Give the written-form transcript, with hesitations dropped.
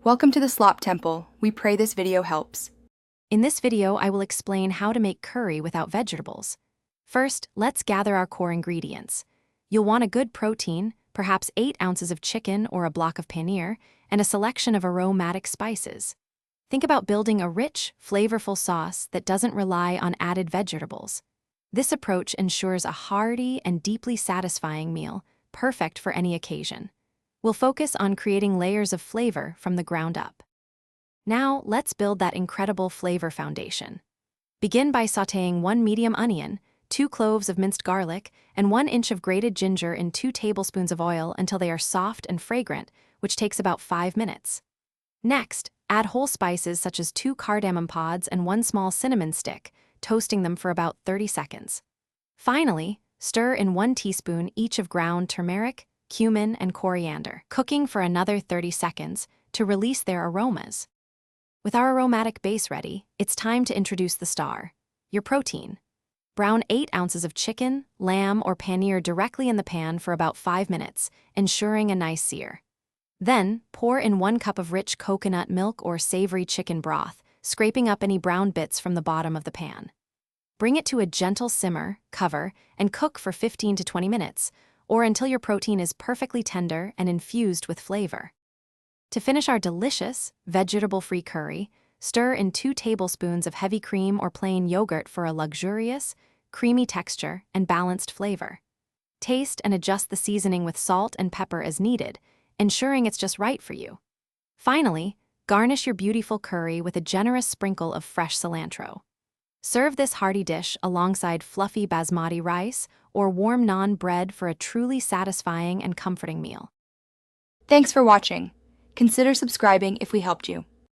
Welcome to the Slop Temple. We pray this video helps. In this video, I will explain how to make curry without vegetables. First, let's gather our core ingredients. You'll want a good protein, perhaps 8 ounces of chicken or a block of paneer, and a selection of aromatic spices. Think about building a rich, flavorful sauce that doesn't rely on added vegetables. This approach ensures a hearty and deeply satisfying meal, perfect for any occasion. We'll focus on creating layers of flavor from the ground up. Now, let's build that incredible flavor foundation. Begin by sautéing 1 medium onion, 2 cloves of minced garlic, and 1 inch of grated ginger in 2 tablespoons of oil until they are soft and fragrant, which takes about 5 minutes. Next, add whole spices such as 2 cardamom pods and 1 small cinnamon stick, toasting them for about 30 seconds. Finally, stir in 1 teaspoon each of ground turmeric, cumin, and coriander, cooking for another 30 seconds to release their aromas. With our aromatic base ready, it's time to introduce the star, your protein. Brown 8 ounces of chicken, lamb, or paneer directly in the pan for about 5 minutes, ensuring a nice sear. Then, pour in 1 cup of rich coconut milk or savory chicken broth, scraping up any brown bits from the bottom of the pan. Bring it to a gentle simmer, cover, and cook for 15 to 20 minutes, or until your protein is perfectly tender and infused with flavor. To finish our delicious, vegetable-free curry, stir in 2 tablespoons of heavy cream or plain yogurt for a luxurious, creamy texture and balanced flavor. Taste and adjust the seasoning with salt and pepper as needed, ensuring it's just right for you. Finally, garnish your beautiful curry with a generous sprinkle of fresh cilantro. Serve this hearty dish alongside fluffy basmati rice or warm naan bread for a truly satisfying and comforting meal. Thanks for watching. Consider subscribing if we helped you.